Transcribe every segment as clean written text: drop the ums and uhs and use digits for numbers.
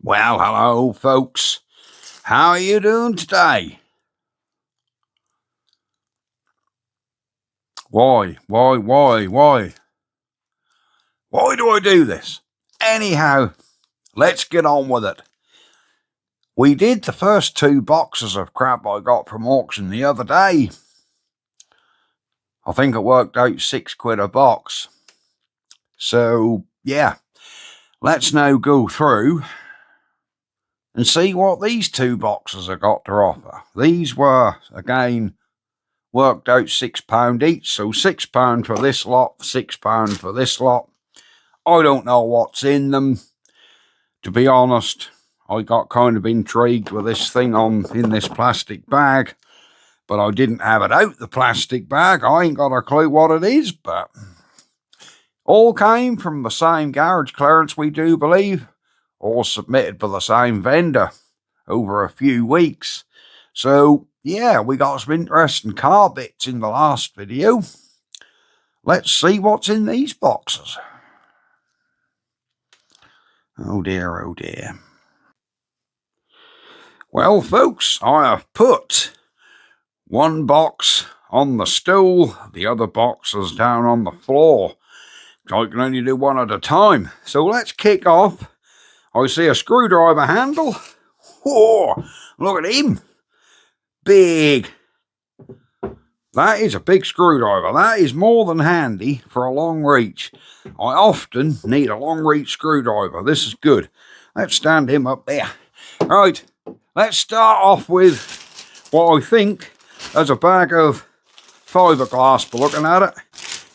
Well, hello, folks. How are you doing today? Why? Why do I do this? Anyhow, let's get on with it. We did the first 2 boxes of crap I got from auction the other day. I think it worked out £6 a box. So, yeah, let's now go through and see what these 2 boxes have got to offer. These were, again, worked out £6 each, so £6 for this lot, £6 for this lot. I don't know what's in them. To be honest, I got kind of intrigued with this thing in this plastic bag, but I didn't have it out the plastic bag. I ain't got a clue what it is, but all came from the same garage clearance, we do believe, all submitted by the same vendor over a few weeks. So, yeah, we got some interesting car bits in the last video. Let's see what's in these boxes. Oh dear, oh dear. Well, folks, I have put one box on the stool, the other box is down on the floor. I can only do one at a time. So let's kick off. I see a screwdriver handle. Whoa, look at him. Big. That is a big screwdriver. That is more than handy for a long reach. I often need a long reach screwdriver. This is good. Let's stand him up there. Right, let's start off with what I think is a bag of fiberglass by looking at it.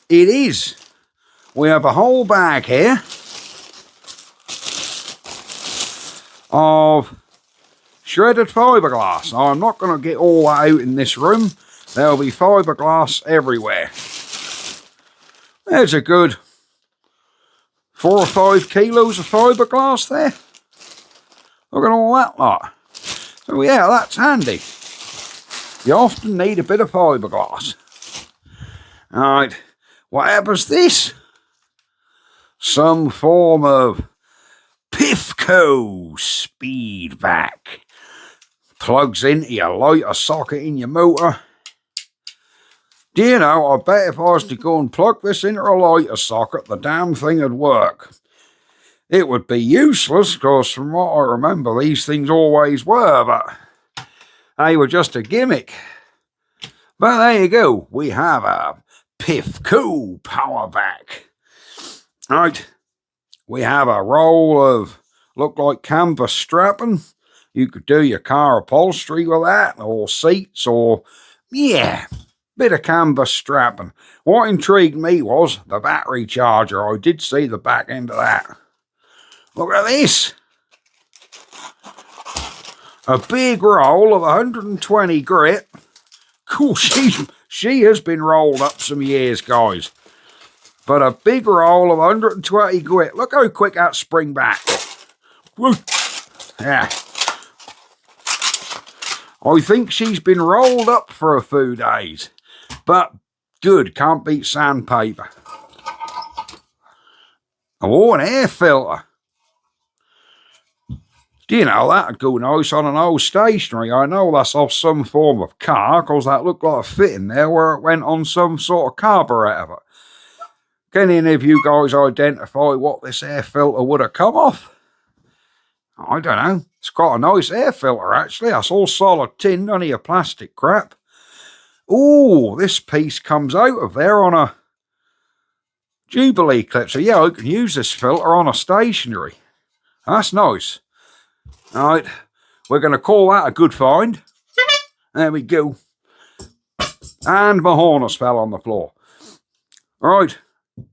It is. We have a whole bag here of shredded fiberglass. Now, I'm not going to get all that out in this room. There'll be fiberglass everywhere. There's a good 4 or 5 kilos of fiberglass there. Look at all that lot. So yeah, that's handy. You often need a bit of fiberglass. Alright, what happens this? Some form of Pifco Speedback. Plugs into your lighter socket in your motor. Do you know, I bet if I was to go and plug this into a lighter socket, the damn thing would work. It would be useless, because from what I remember, these things always were, but they were just a gimmick. But there you go, we have a Pifco Powerback. Right, we have a roll of, look like canvas strapping. You could do your car upholstery with that, or seats, or, yeah, bit of canvas strapping. What intrigued me was the battery charger. I did see the back end of that. Look at this. A big roll of 120 grit. Cool, she has been rolled up some years, guys. But a big roll of 120 grit. Look how quick that spring back. Woo. Yeah. I think she's been rolled up for a few days. But good, can't beat sandpaper. Oh, an air filter. Do you know, that'd go nice on an old stationery. I know that's off some form of car, because that looked like a fit in there where it went on some sort of carburetor. Can any of you guys identify what this air filter would have come off? I don't know. It's quite a nice air filter, actually. That's all solid tin, none of your plastic crap. Ooh, this piece comes out of there on a Jubilee clip. So yeah, I can use this filter on a stationery. That's nice. Alright, we're going to call that a good find. There we go. And my harness fell on the floor. Alright,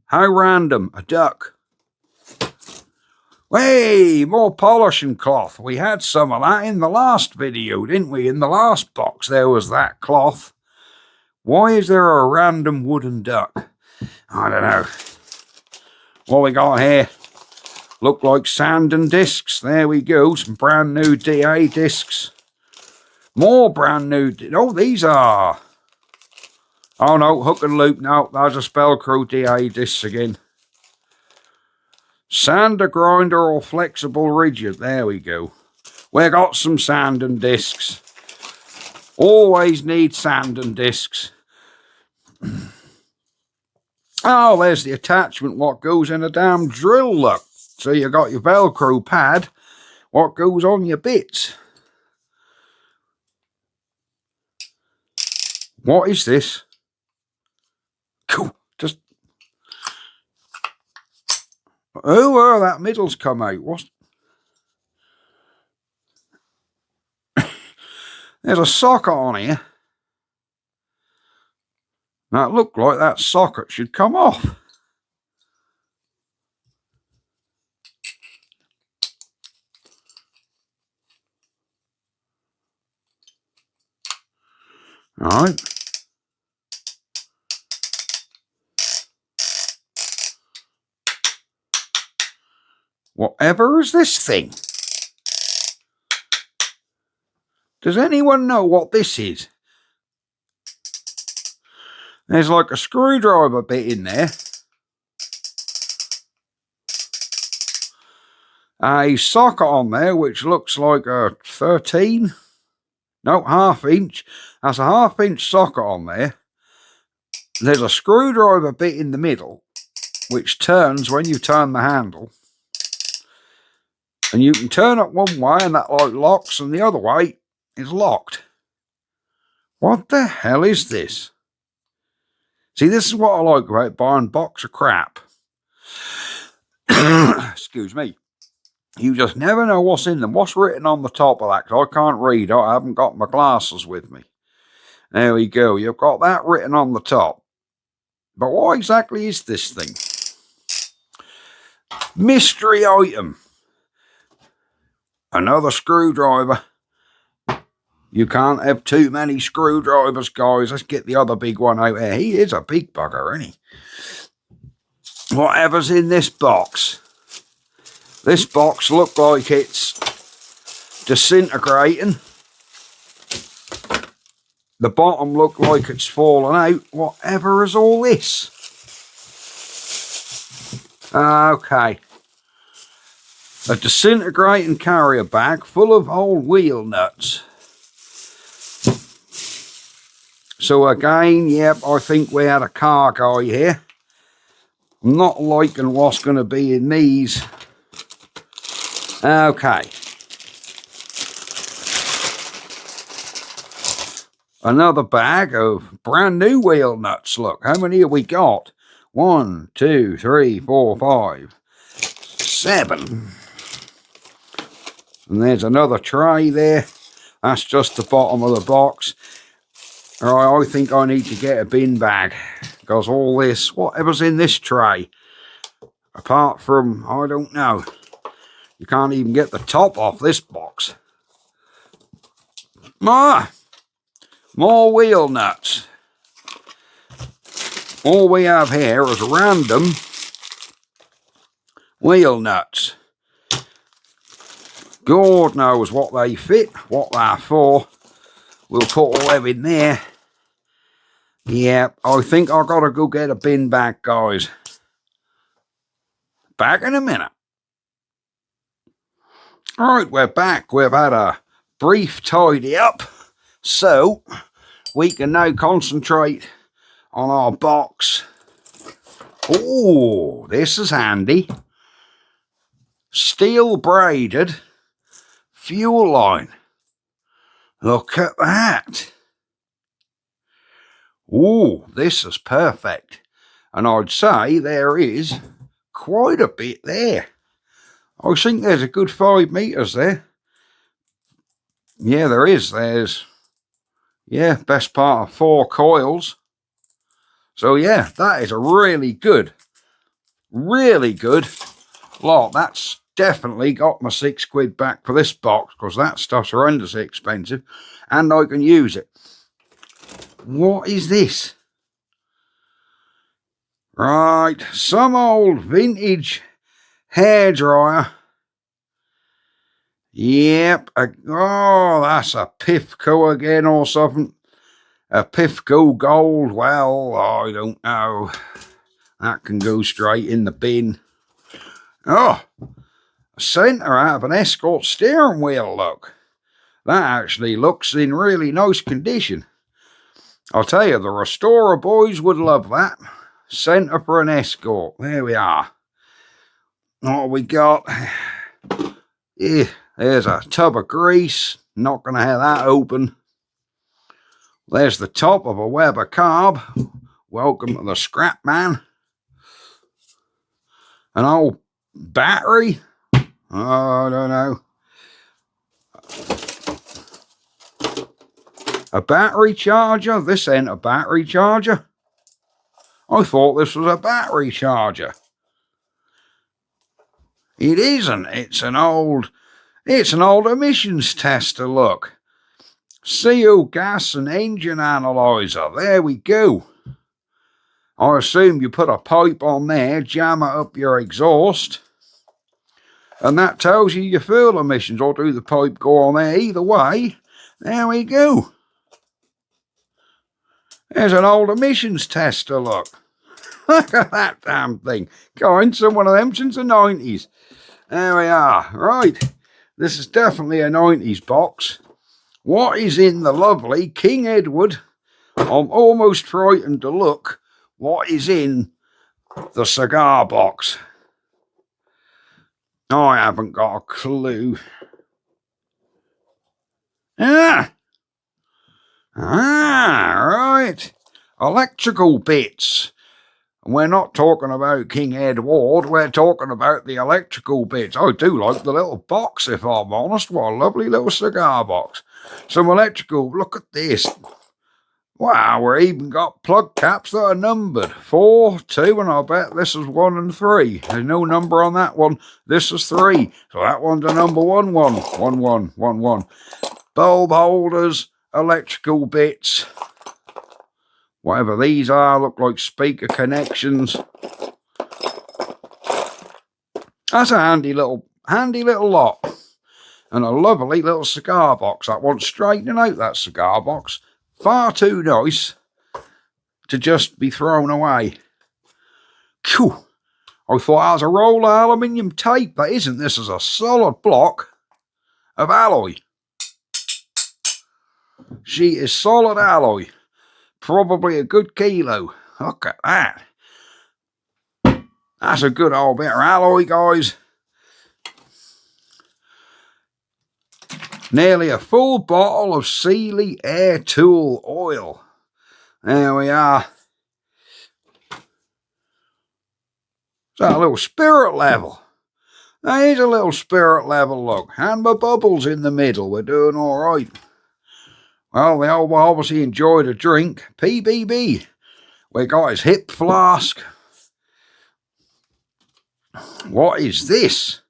how random, a duck. Hey, more polishing cloth. We had some of that in the last video, didn't we? In the last box there was that cloth. Why is there a random wooden duck? I don't know. What we got here? Look like sanding discs. There we go. Some brand new DA discs. More brand new. Oh, these are. Oh no, hook and loop. No, there's a Spellcrew DA discs again. Sander grinder or flexible rigid. There we go. We got some sanding discs. Always need sanding discs. Oh, there's the attachment what goes in a damn drill, look. So you got your Velcro pad, what goes on your bits. What is this? Cool. Just... Oh, that middle's come out. What's... There's a socket on here. Now it looked like that socket should come off. Right. Whatever is this thing? Does anyone know what this is? There's like a screwdriver bit in there. A socket on there which looks like a 13. No, ½ inch. That's a ½ inch socket on there. There's a screwdriver bit in the middle which turns when you turn the handle. And you can turn it one way and that light locks, and the other way is locked. What the hell is this? See, this is what I like about buying a box of crap. Excuse me. You just never know what's in them. What's written on the top of that? Because I can't read. I haven't got my glasses with me. There we go. You've got that written on the top. But what exactly is this thing? Mystery item. Another screwdriver. You can't have too many screwdrivers, guys. Let's get the other big one out here. He is a big bugger, isn't he? Whatever's in this box. This box looks like it's disintegrating. The bottom looked like it's fallen out. Whatever is all this? Okay. A disintegrating carrier bag full of old wheel nuts. So again, yep, I think we had a car guy here. I'm not liking what's going to be in these. Okay. Another bag of brand new wheel nuts. Look, how many have we got? 1, 2, 3, 4, 5, 7. And there's another tray there. That's just the bottom of the box. Alright, I think I need to get a bin bag. Because all this, whatever's in this tray, apart from, I don't know. You can't even get the top off this box. More wheel nuts. All we have here is random wheel nuts. God knows what they fit, what they're for. We'll put all them in there. Yeah, I think I've got to go get a bin bag, guys. Back in a minute. Alright, we're back. We've had a brief tidy up. So, we can now concentrate on our box. Oh, this is handy. Steel braided fuel line. Look at that. Oh, this is perfect. And I'd say there is quite a bit there. I think there's a good 5 meters there. Yeah, there is. There's, yeah, best part of 4 coils. So yeah, that is a really good lot. That's definitely got my £6 back for this box, because that stuff's horrendously expensive and I can use it. What is this? Right, some old vintage hairdryer. Yep. Oh, that's a Pifco again or something. A Pifco Gold. Well, I don't know. That can go straight in the bin. Oh, a centre out of an Escort steering wheel, look. That actually looks in really nice condition. I'll tell you, the Restorer boys would love that. Centre for an Escort. There we are. What we got? Yeah, there's a tub of grease. Not going to have that open. There's the top of a Weber carb. Welcome to the scrap man. An old battery. Oh, I don't know. A battery charger? This ain't a battery charger. I thought this was a battery charger. It isn't. It's an old emissions tester, look. CO gas and engine analyzer. There we go. I assume you put a pipe on there, jam it up your exhaust, and that tells you your fuel emissions, or do the pipe go on there? Either way, there we go. There's an old emissions tester, look. Look at that damn thing. Going some one of them since the 90s. There we are. Right. This is definitely a 90s box. What is in the lovely King Edward? I'm almost frightened to look what is in the cigar box. I haven't got a clue. Right. Electrical bits. We're not talking about King Edward, we're talking about the electrical bits. I do like the little box, if I'm honest. What a lovely little cigar box. Some electrical, look at this. Wow, we've even got plug caps that are numbered. 4, 2, and I bet this is 1 and 3. There's no number on that one. This is 3. So that one's a number 1, 1, 1, 1, 1, 1. Bulb holders, electrical bits. Whatever these are, look like speaker connections. That's a handy little lot. And a lovely little cigar box. That one's straightening out, that cigar box. Far too nice to just be thrown away. Phew. I thought that was a roll of aluminium tape. That isn't. This is a solid block of alloy. She is solid alloy. Probably a good kilo. Look at that. That's a good old bit of alloy, guys. Nearly a full bottle of Sealy Air Tool oil. There we are. Is that a little spirit level? That is a little spirit level, look. And my bubbles in the middle. We're doing all right. Well, they all obviously enjoyed a drink. PBB. We got his hip flask. What is this?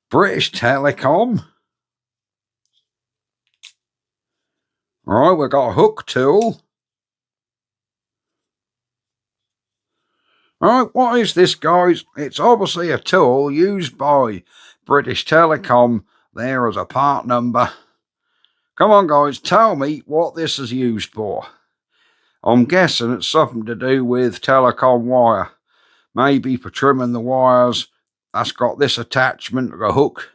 British Telecom. Right, we've got a hook tool. Right, what is this, guys? It's obviously a tool used by British Telecom there as a part number. Come on, guys, tell me what this is used for. I'm guessing it's something to do with telecom wire. Maybe for trimming the wires. That's got this attachment, a hook.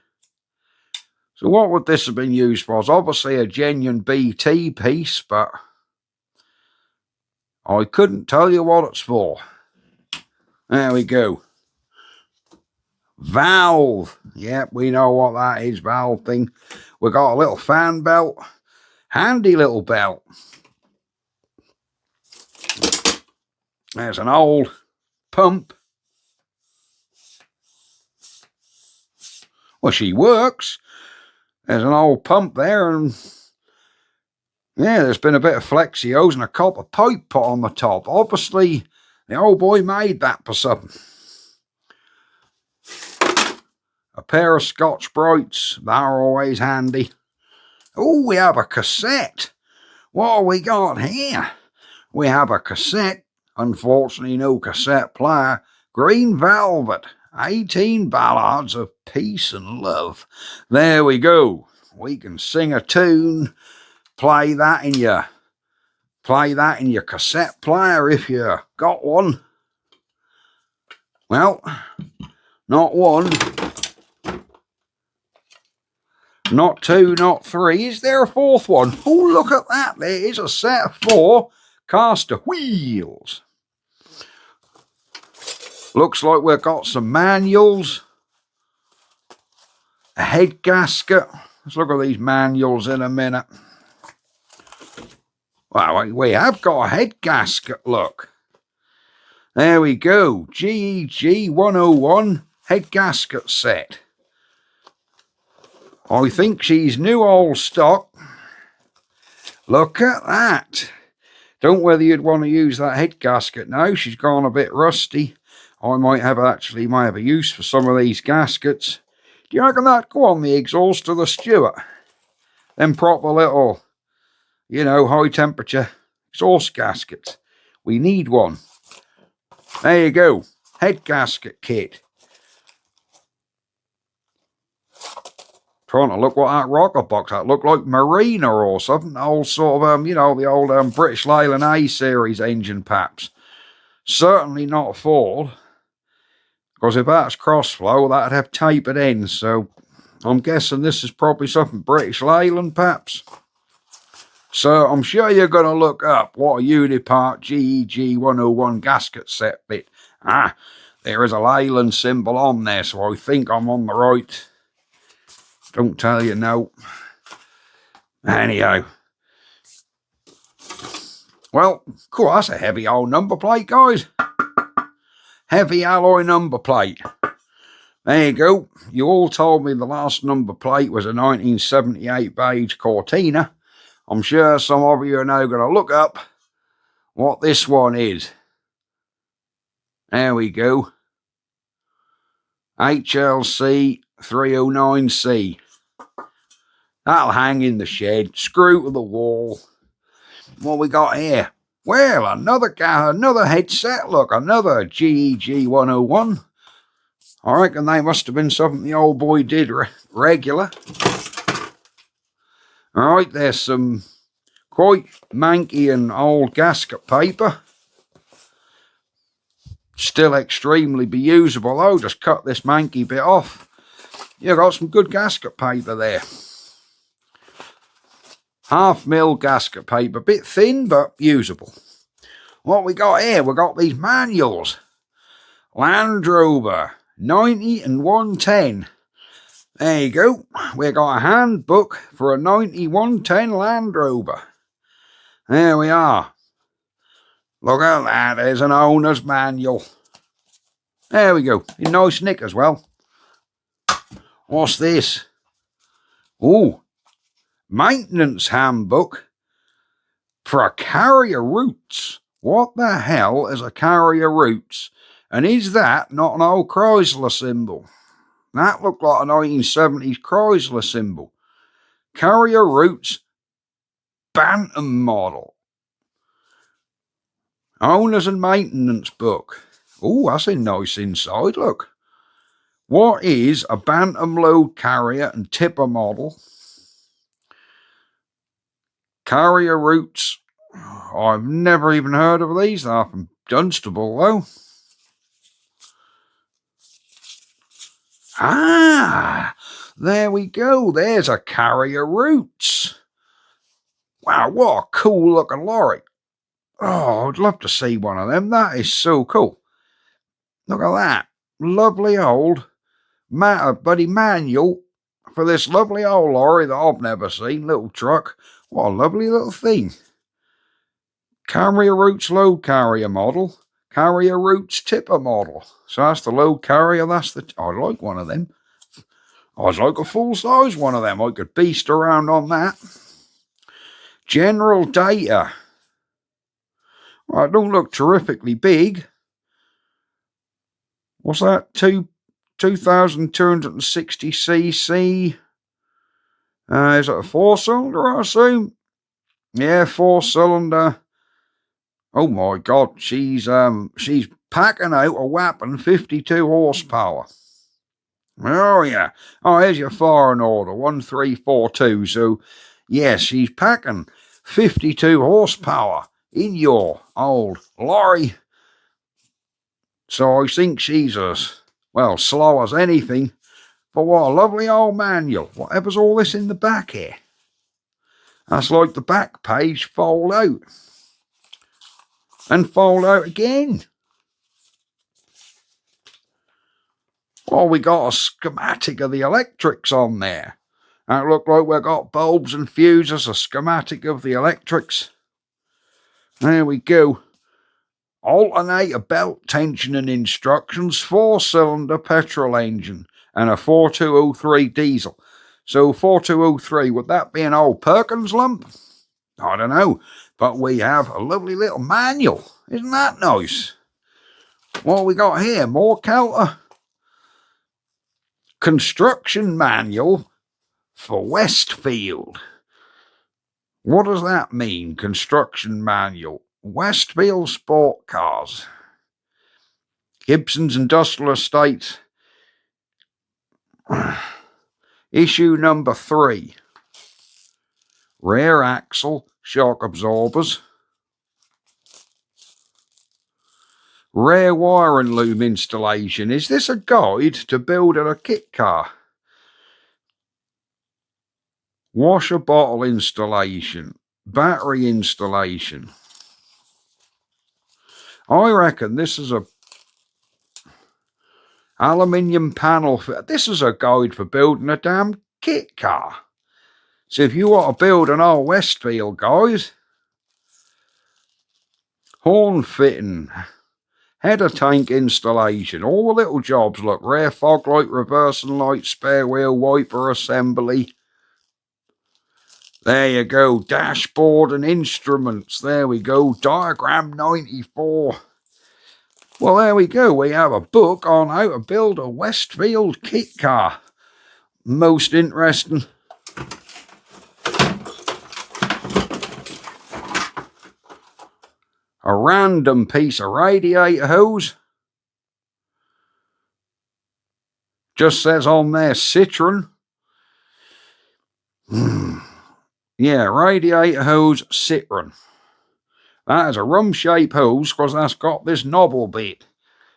So what would this have been used for? It's obviously a genuine BT piece, but I couldn't tell you what it's for. There we go. Valve. Yep, we know what that is, valve thing. We've got a little fan belt. Handy little belt. There's an old pump. Well, she works. There's an old pump there, and yeah, there's been a bit of flexi hose and a copper pipe put on the top. Obviously, the old boy made that for something. A pair of Scotch-Brites, they're always handy. Oh, we have a cassette. What have we got here? We have a cassette. Unfortunately, no cassette player. Green Velvet. 18 ballads of peace and love. There we go. We can sing a tune. Play that in your cassette player if you got one. Well, Not one. Not two, not three. Is there a fourth one? Oh, look at that. There is a set of 4 caster wheels. Looks like we've got some manuals. A head gasket. Let's look at these manuals in a minute. Well, we have got a head gasket, look. There we go. GEG 101 head gasket set. I think she's new old stock. Look at that. Don't know whether you'd want to use that head gasket now. She's gone a bit rusty. I might have a use for some of these gaskets. Do you reckon that'd go on the exhaust of the Stuart? Them proper little, you know, high temperature exhaust gaskets. We need one. There you go. Head gasket kit. Trying to look what that rocker box that looked like Marina or something. Old sort of you know, the old British Leyland A series engine paps. Certainly not Ford, because if that's crossflow, that'd have tapered ends. So I'm guessing this is probably something British Leyland perhaps. So I'm sure you're going to look up what a Unipart GEG 101 gasket set bit. Ah, there is a Leyland symbol on there, so I think I'm on the right. Don't tell you no. Anyhow. Well, cool, that's a heavy old number plate, guys. Heavy alloy number plate. There you go. You all told me the last number plate was a 1978 beige Cortina. I'm sure some of you are now going to look up what this one is. There we go. HLC 309C. That'll hang in the shed, screw to the wall. What we got here? Well, another headset, look, another GEG 101. I reckon they must have been something the old boy did regular. Alright, there's some quite manky and old gasket paper. Still extremely usable though, just cut this manky bit off. You got some good gasket paper there. 1/2 mil gasket paper, bit thin but usable. What we got here? We got these manuals. Land Rover 90 and 110. There you go. We got a handbook for a 90 110 Land Rover. There we are. Look at that. There's an owner's manual. There we go. In nice nick as well. What's this? Oh, maintenance handbook for a Carrier Roots. What the hell is a Carrier Roots? And is that not an old Chrysler symbol? That looked like a 1970s Chrysler symbol. Carrier Roots Bantam model. Owners and maintenance book. Oh, that's a nice inside, look. What is a Bantam load carrier and tipper model? Carrier Roots. I've never even heard of these. They're from Dunstable, though. Ah, there we go. There's a Carrier Roots. Wow, what a cool looking lorry. Oh, I'd love to see one of them. That is so cool. Look at that. Lovely old buddy manual for this lovely old lorry that I've never seen. Little truck. What a lovely little thing. Carrier Roots load carrier model. Carrier Roots tipper model. So that's the load carrier. I'd like one of them. I'd like a full size one of them. I could beast around on that. General data. Well, it don't look terrifically big. What's that? 2,260cc. Is it a 4-cylinder, I assume? Yeah, 4-cylinder. Oh my God, she's packing out a whapping 52 horsepower. Oh yeah. Oh, here's your foreign order, 1342. So yes, she's packing 52 horsepower in your old lorry. So I think she's a Well, slow as anything. But what a lovely old manual. Whatever's all this in the back here? That's like the back page fold out. And fold out again. Well, we got a schematic of the electrics on there. That look like we've got bulbs and fuses, a schematic of the electrics. There we go. Alternator belt tension and instructions, 4-cylinder petrol engine, and a 4203 diesel. So 4203, would that be an old Perkins lump? I don't know, but we have a lovely little manual. Isn't that nice? What we got here? More Kelter. Construction manual for Westfield. What does that mean, construction manual? Westfield Sport Cars. Gibson's Industrial Estates. Issue number 3. Rear axle shock absorbers. Rear wiring loom installation. Is this a guide to building a kit car? Washer bottle installation. Battery installation. I reckon this is a aluminium panel. This is a guide for building a damn kit car. So if you want to build an old Westfield, guys, horn fitting, header tank installation, all the little jobs, look, rear fog light, reversing light, spare wheel wiper assembly. There you go, dashboard and instruments. There we go, diagram 94. Well, there we go. We have a book on how to build a Westfield kit car. Most interesting. A random piece of radiator hose. Just says on there, Citroen. Yeah, radiator hose, Citroen. That is a rum-shaped hose because that's got this knobble bit.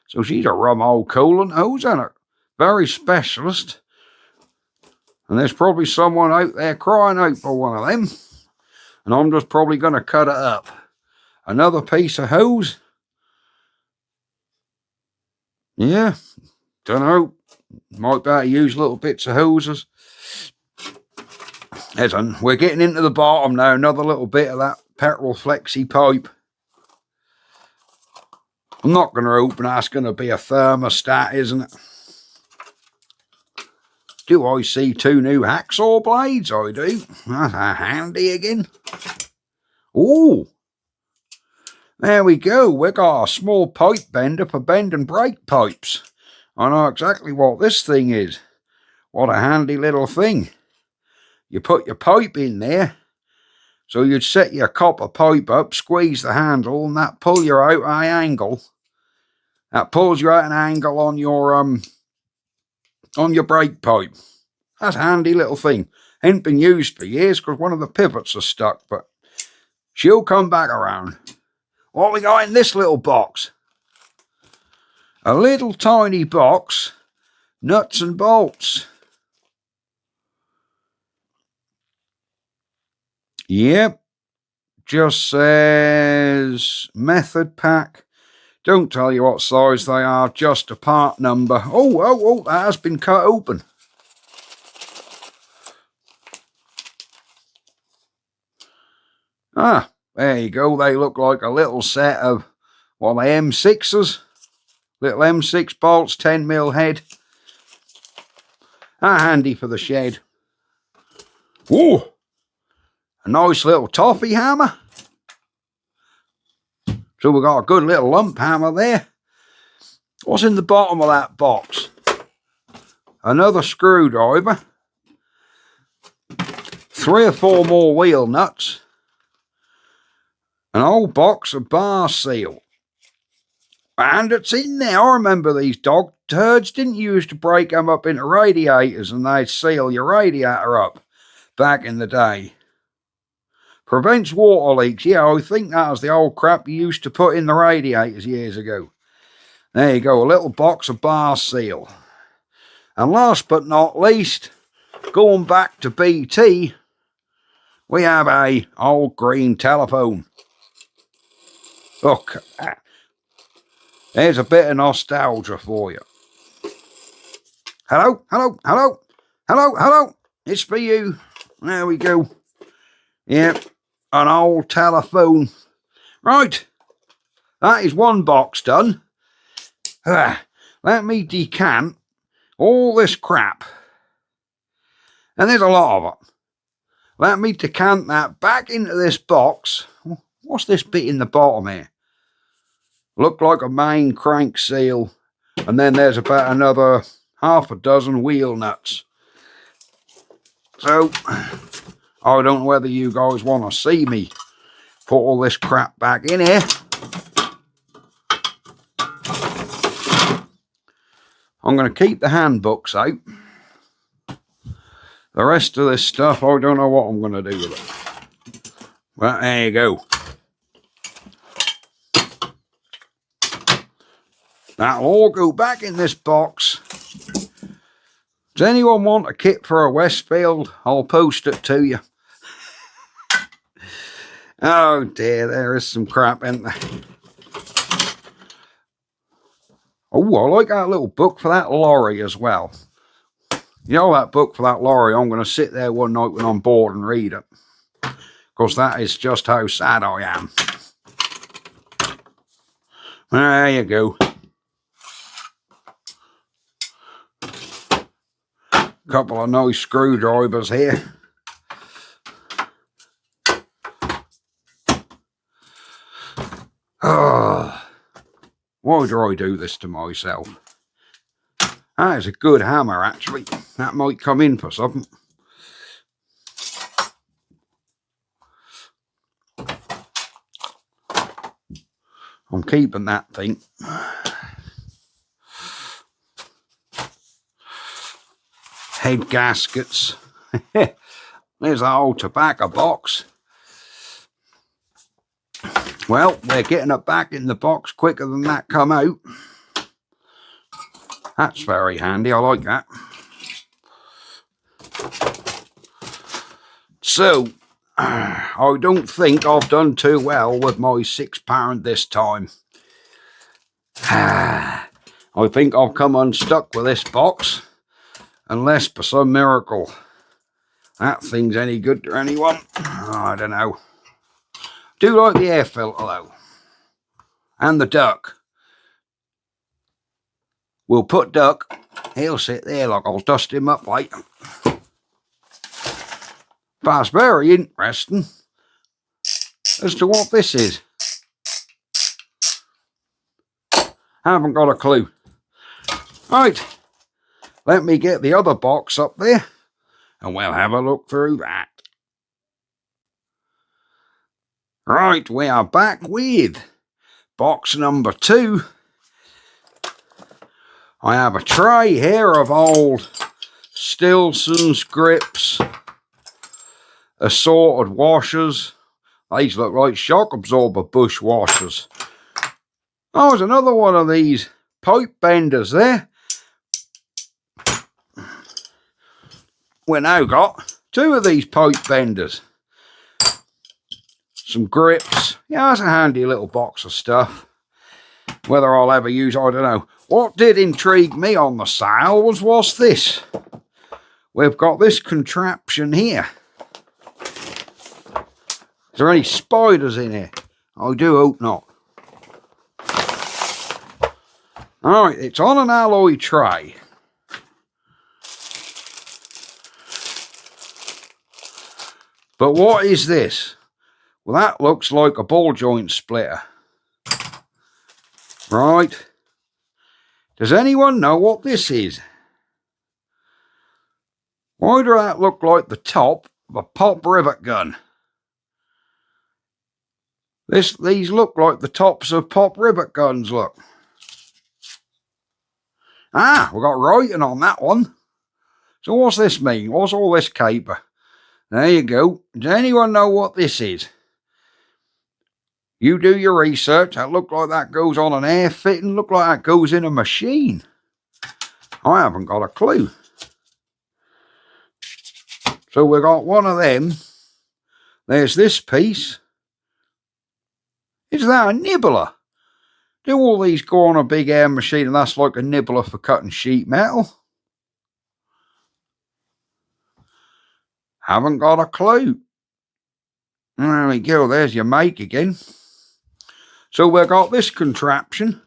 So she's a rum old coolant hose, isn't it? Very specialist. And there's probably someone out there crying out for one of them. And I'm just probably going to cut it up. Another piece of hose. Yeah, don't know. Might be able to use little bits of hoses. Listen, we're getting into the bottom now. Another little bit of that petrol flexi pipe. I'm not going to open. That's going to be a thermostat, isn't it? Do I see 2 new hacksaw blades? I do. That's handy again. Ooh. There we go. We got a small pipe bender for bending brake pipes. I know exactly what this thing is. What a handy little thing. You put your pipe in there. So you'd set your copper pipe up, squeeze the handle, and that pull you out at an angle. That pulls you out an angle on your brake pipe. That's a handy little thing. Ain't been used for years because one of the pivots are stuck, but she'll come back around. What we got in this little box? A little tiny box, nuts and bolts. Yep, just says method pack. Don't tell you what size they are, just a part number. Oh, that has been cut open. Ah, there you go. They look like a little set of, well, the M6s. Little M6 bolts, 10mm head. Ah, handy for the shed. Ooh, a nice little toffee hammer. So we've got a good little lump hammer there. What's in the bottom of that box? Another screwdriver. 3 or 4 more wheel nuts. An old box of bar seal. And it's in there. I remember these dog turds. Didn't you used to break them up into radiators and they'd seal your radiator up back in the day? Prevents water leaks. Yeah, I think that was the old crap you used to put in the radiators years ago. There you go, a little box of bar seal. And last but not least, going back to BT, we have a old green telephone. Look, there's a bit of nostalgia for you. Hello, hello, hello, hello, hello. It's for you. There we go. Yep, an old telephone. Right, that is one box done. Let me decant all this crap. And there's a lot of it. Let me decant that back into this box. What's this bit in the bottom here? Look like a main crank seal. And then there's about another half a dozen wheel nuts. So, I don't know whether you guys want to see me put all this crap back in here. I'm going to keep the handbooks out. The rest of this stuff, I don't know what I'm going to do with it. But there you go. That'll all go back in this box. Does anyone want a kit for a Westfield? I'll post it to you. Oh dear, there is some crap in there. Oh, I like that little book for that lorry as well. You know, that book for that lorry, I'm going to sit there one night when I'm bored and read it. Because that is just how sad I am. There you go. Couple of nice screwdrivers here. Oh, why do I do this to myself? That is a good hammer, actually. That might come in for something. I'm keeping that thing. Head gaskets. There's the old tobacco box. Well, they're getting it back in the box quicker than that come out. That's very handy, I like that. So, I don't think I've done too well with my £6 this time. I think I've come unstuck with this box. Unless, for some miracle, that thing's any good to anyone. Oh, I don't know. Do like the air filter, though. And the duck. We'll put Duck. He'll sit there like I'll dust him up later. But it's very interesting as to what this is. Haven't got a clue. Right. Let me get the other box up there and we'll have a look through that. Right, we are back with box number 2. I have a tray here of old Stilson's grips, assorted washers. These look like shock absorber bush washers. Oh, there's another one of these pipe benders there. We now got 2 of these pipe benders. Some grips. Yeah, that's a handy little box of stuff. Whether I'll ever use, I don't know. What did intrigue me on the sale was what's this? We've got this contraption here. Is there any spiders in here? I do hope not. Alright, it's on an alloy tray. But what is this? Well, that looks like a ball joint splitter. Right. Does anyone know what this is? Why does that look like the top of a pop rivet gun? These look like the tops of pop rivet guns, look. Ah, we got writing on that one. So what's this mean? What's all this caper? There you go. Does anyone know what this is? You do your research. That look like that goes on an air fitting. Look like that goes in a machine. I haven't got a clue. So we got one of them. There's this piece. Is that a nibbler? Do all these go on a big air machine and that's like a nibbler for cutting sheet metal? Haven't got a clue. There we go. There's your make again. So we've got this contraption.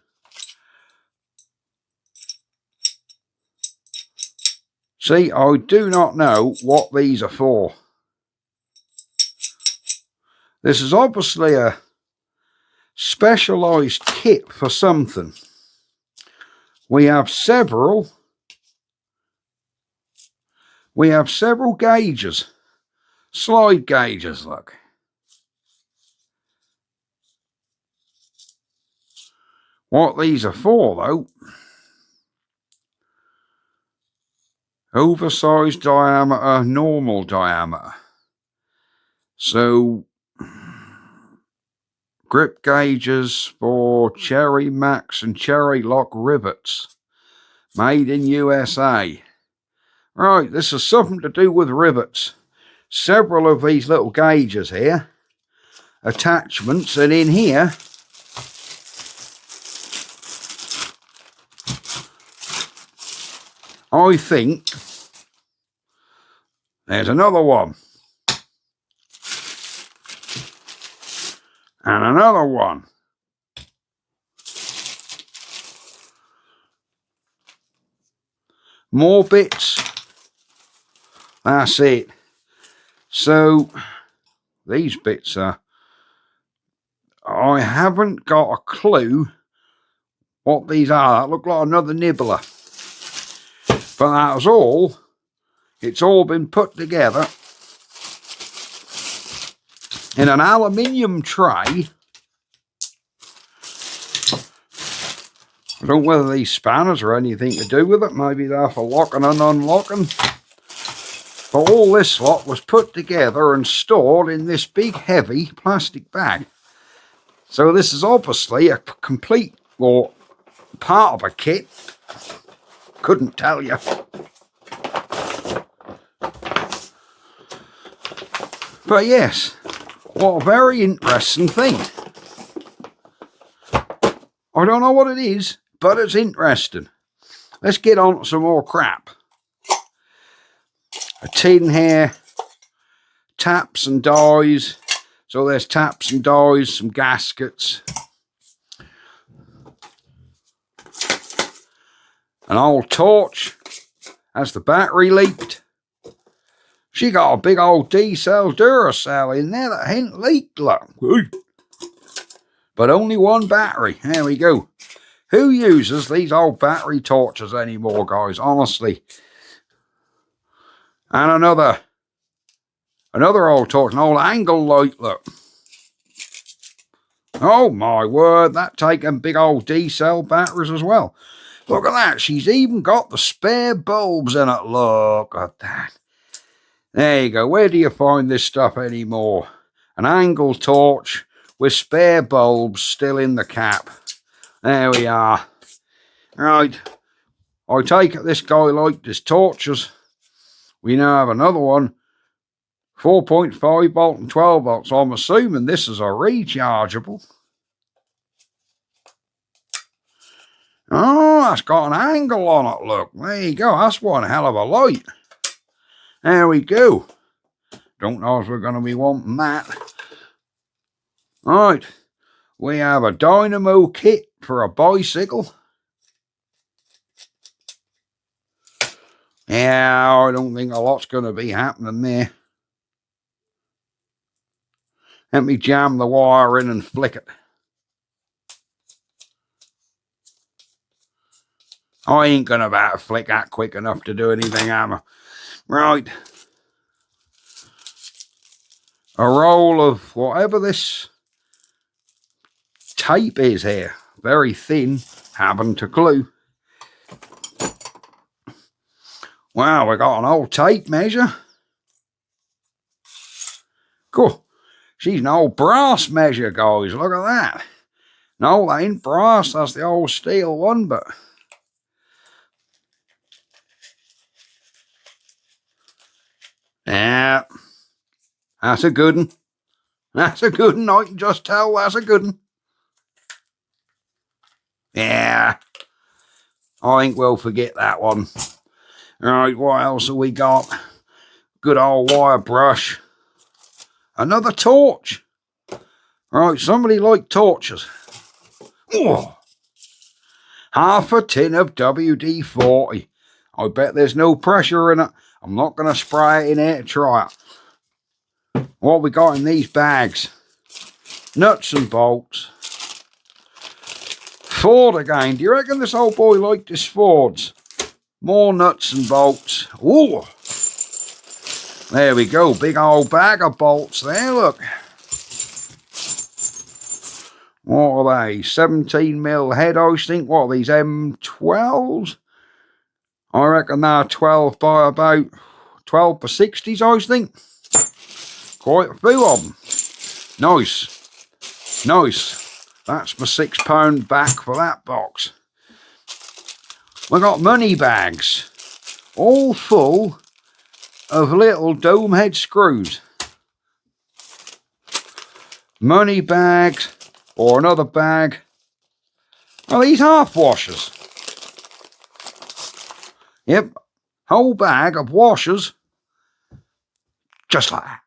See, I do not know what these are for. This is obviously a specialised kit for something. We have several gauges. Slide gauges, look. What these are for, though, oversized diameter, normal diameter. So, grip gauges for Cherry Max and Cherry Lock rivets. Made in USA. Right, this is something to do with rivets. Several of these little gauges here. Attachments, and in here I think there's another one. And another one. More bits. That's it. So, these bits are... I haven't got a clue what these are. That look like another nibbler. But that's all. It's all been put together in an aluminium tray. I don't know whether these spanners are anything to do with it. Maybe they're for locking and unlocking. But all this lot was put together and stored in this big heavy plastic bag. So this is obviously a complete, or part of a kit. Couldn't tell you. But yes, what a very interesting thing. I don't know what it is, but it's interesting. Let's get on to some more crap. A tin here, taps and dies. So there's taps and dies, some gaskets. An old torch, as the battery leaked. She got a big old D-cell Duracell in there that hadn't leaked, look. But only one battery. There we go. Who uses these old battery torches anymore, guys? Honestly. And another old torch, an old angle light, look. Oh my word, that taking big old D-cell batteries as well. Look at that, she's even got the spare bulbs in it. Look at that. There you go. Where do you find this stuff anymore? An angle torch with spare bulbs still in the cap. There we are. Right. I take it this guy liked his torches. We now have another one. 4.5 volt and 12 volts. So I'm assuming this is a rechargeable. Oh, that's got an angle on it, look. There you go. That's one hell of a light. There we go. Don't know if we're going to be wanting that. Right. We have a dynamo kit for a bicycle. Yeah, I don't think a lot's going to be happening there. Let me jam the wire in and flick it. I ain't going to be able to flick that quick enough to do anything, am I? Right. A roll of whatever this tape is here. Very thin. Haven't a clue. Wow, we got an old tape measure. Cool. She's an old brass measure, guys. Look at that. No, that ain't brass. That's the old steel one, but... yeah. That's a good one. That's a good one. I can just tell that's a good one. Yeah. I think we'll forget that one. Right, what else have we got? Good old wire brush. Another torch. Right, somebody like torches. Oh. Half a tin of WD-40. I bet there's no pressure in it. I'm not going to spray it in here to try it. What we got in these bags? Nuts and bolts. Ford again. Do you reckon this old boy liked his Fords? More nuts and bolts. Ooh. There we go. Big old bag of bolts there, look. What are they? 17mm head, I think. What are these, M12s? I reckon they're 12 by about 12 per 60s, I think. Quite a few of them. Nice. Nice. That's my £6 back for that box. We got money bags. All full of little dome head screws. Money bags. Or another bag. Are these half washers? Yep. Whole bag of washers. Just like that.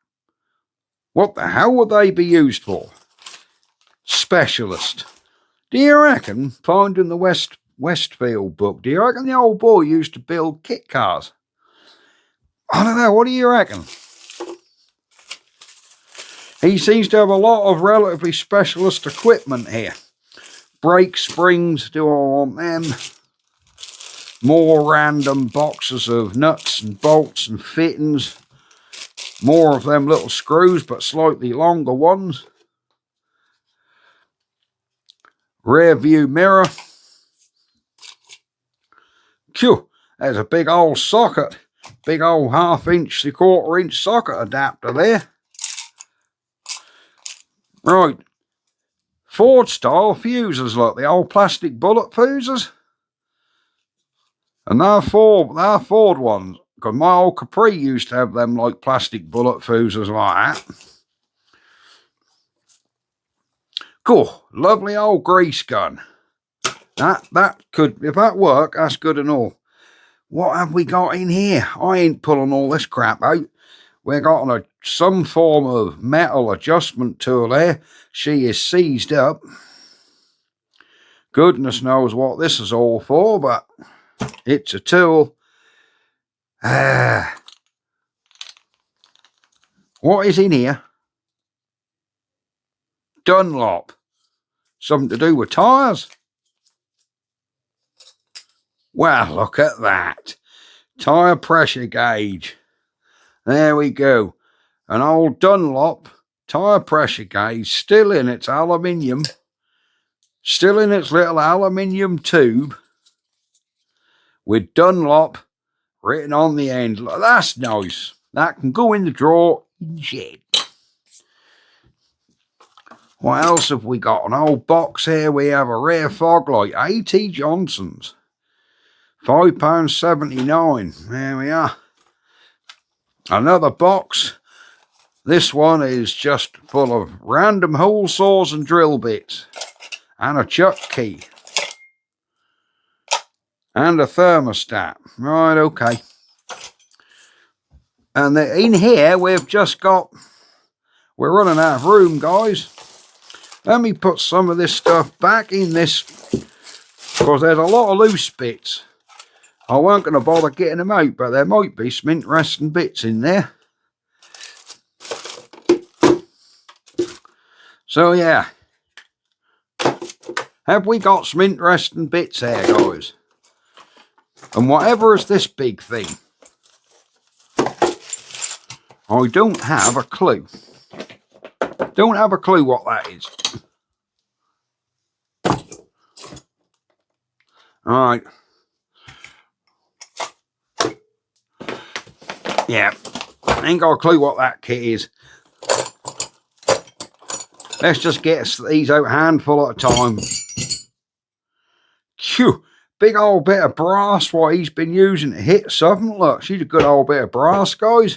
What the hell would they be used for? Specialist. Do you reckon, finding the Westfield book, do you reckon the old boy used to build kit cars? I don't know, what do you reckon? He seems to have a lot of relatively specialist equipment here. Brake springs, do I want them? More random boxes of nuts and bolts and fittings. More of them little screws, but slightly longer ones. Rear view mirror. Phew, there's a big old socket. Big old 1/2 inch, 3/4 inch socket adapter there. Right. Ford style fuses, look, the old plastic bullet fuses. And they're Ford ones. Because my old Capri used to have them like plastic bullet fuses like that. Cool. Lovely old grease gun. That could, if that work, that's good and all. What have we got in here? I ain't pulling all this crap out. We've got some form of metal adjustment tool there. She is seized up. Goodness knows what this is all for, but it's a tool. What is in here? Dunlop. Something to do with tyres. Well, look at that. Tyre pressure gauge. There we go. An old Dunlop tyre pressure gauge, still in its aluminium. Still in its little aluminium tube. With Dunlop written on the end. That's nice. That can go in the drawer in the shed. What else have we got? An old box here. We have a rare fog light. A.T. Johnson's. £5.79. There we are. Another box. This one is just full of random hole saws and drill bits. And a chuck key. And a thermostat. Right, okay. And in here we've just got... We're running out of room, guys. Let me put some of this stuff back in this. Because there's a lot of loose bits. I weren't going to bother getting them out, but there might be some interesting bits in there. So, yeah. Have we got some interesting bits here, guys? And whatever is this big thing? I don't have a clue. Don't have a clue what that is. Alright. Yeah. I ain't got a clue what that kit is. Let's just get these out a handful at a time. Phew, big old bit of brass what he's been using to hit something. Look, she's a good old bit of brass, guys.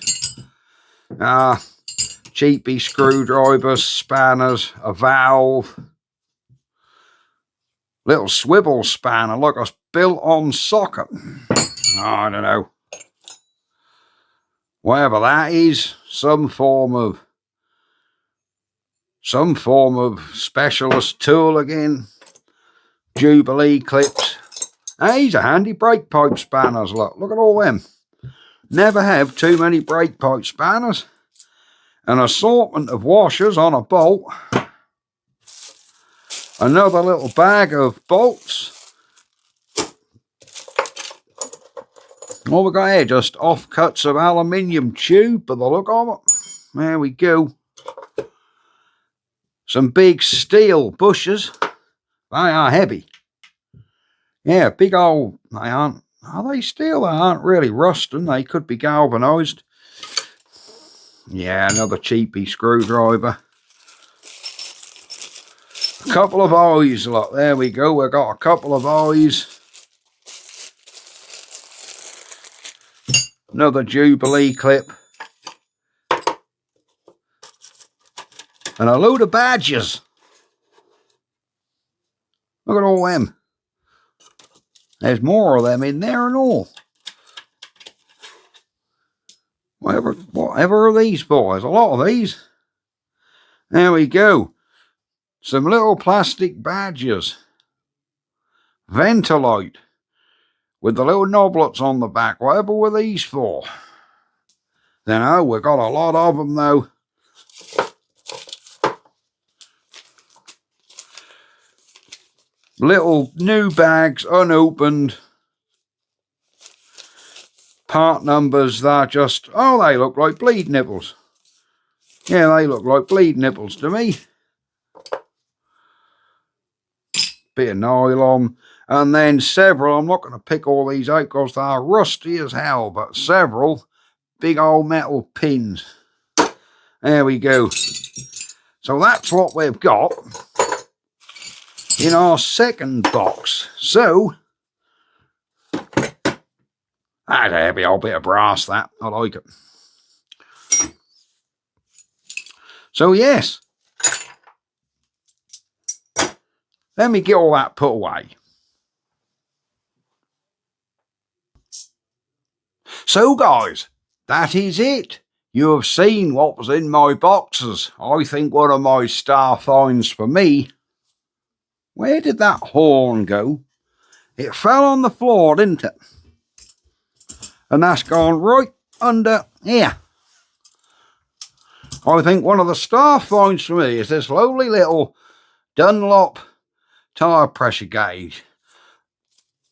Cheapy screwdrivers, spanners, a valve. Little swivel spanner, look, a built-on socket. I don't know. Whatever that is, some form of specialist tool again. Jubilee clips. Hey, these are handy brake pipe spanners, look at all them. Never have too many brake pipe spanners. An assortment of washers on a bolt. Another little bag of bolts. What we got here? Just offcuts of aluminium tube by the look of it. There we go. Some big steel bushes. They are heavy. Yeah, big old, are they steel? They aren't really rusting. They could be galvanised. Yeah, another cheapy screwdriver. A couple of eyes, look, there we go. We've got a couple of eyes. Another Jubilee clip. And a load of badges. Look at all them. There's more of them in there and all. Whatever are these for? There's a lot of these. There we go. Some little plastic badges. Ventilite. With the little knoblets on the back. Whatever were these for? Then, oh, we've got a lot of them though. Little new bags, unopened. Part numbers, they're just, oh, they look like bleed nipples. Yeah, they look like bleed nipples to me. Bit of nylon. And then several, I'm not going to pick all these out because they're rusty as hell, but several big old metal pins. There we go. So that's what we've got in our second box. So, that's a heavy old bit of brass, that. I like it. So, yes. Let me get all that put away. So, guys, that is it. You have seen what was in my boxes. I think one of my star finds for me. Where did that horn go? It fell on the floor, didn't it? And that's gone right under here. I think one of the star finds for me is this lovely little Dunlop tyre pressure gauge.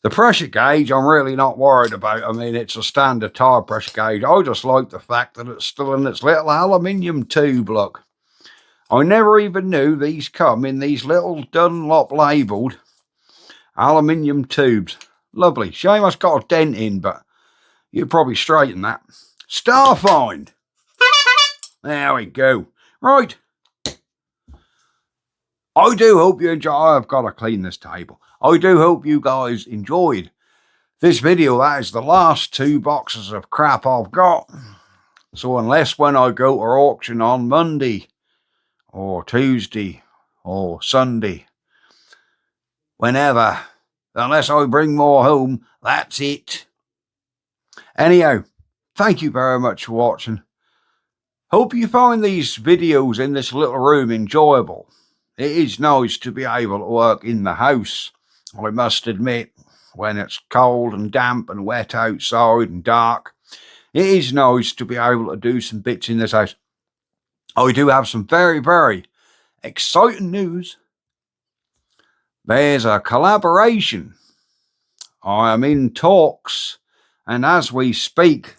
The pressure gauge I'm really not worried about. I mean, it's a standard tyre pressure gauge. I just like the fact that it's still in its little aluminium tube, look. I never even knew these come in these little Dunlop labelled aluminium tubes. Lovely. Shame it's got a dent in, but you'd probably straighten that. Star find. There we go. Right. I do hope you enjoy. I've got to clean this table. I do hope you guys enjoyed this video. That is the last 2 boxes of crap I've got. So unless when I go to auction on Monday or Tuesday or Sunday, whenever, unless I bring more home, that's it. Anyhow, thank you very much for watching. Hope you find these videos in this little room enjoyable. It is nice to be able to work in the house, I must admit, when it's cold and damp and wet outside and dark. It is nice to be able to do some bits in this house. I do have some very, very exciting news. There's a collaboration. I am in talks, and as we speak,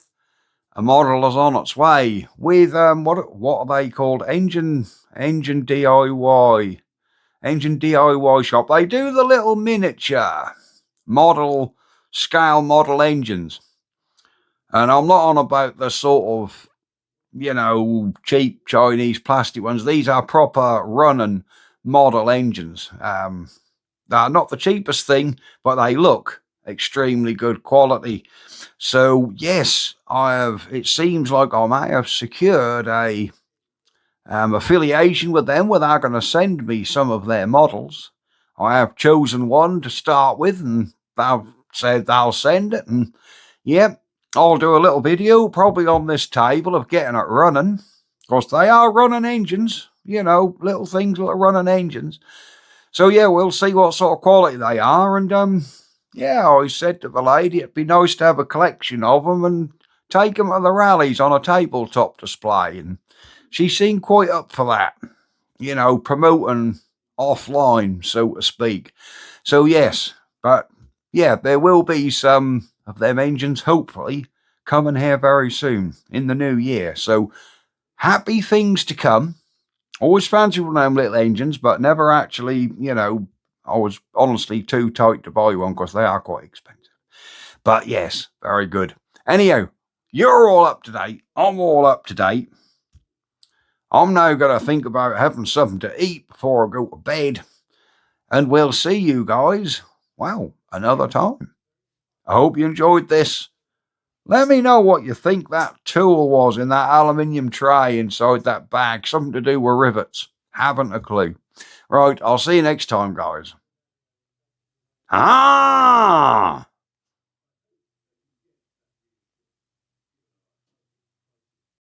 a model is on its way with what are they called? Engine DIY shop. They do the little miniature model scale model engines, and I'm not on about the sort of cheap Chinese plastic ones. These are proper running model engines. They're not the cheapest thing, but they look extremely good quality. So yes, it seems like I may have secured a affiliation with them, where they're going to send me some of their models. I have chosen one to start with, and they've said they'll send it. And yep, I'll do a little video probably on this table of getting it running. Of course, they are running engines, little things that are running engines. So yeah, we'll see what sort of quality they are. And I said to the lady, it'd be nice to have a collection of them and take them to the rallies on a tabletop display. And she seemed quite up for that, promoting offline, so to speak. So yes, but yeah, there will be some of them engines hopefully coming here very soon in the new year. So happy things to come. Always fancied one of them little engines, but never actually, I was honestly too tight to buy one because they are quite expensive. But yes, very good. Anyhow, you're all up to date. I'm all up to date. I'm now going to think about having something to eat before I go to bed. And we'll see you guys, another time. I hope you enjoyed this. Let me know what you think that tool was in that aluminium tray inside that bag. Something to do with rivets. Haven't a clue. Right, I'll see you next time, guys. Ah!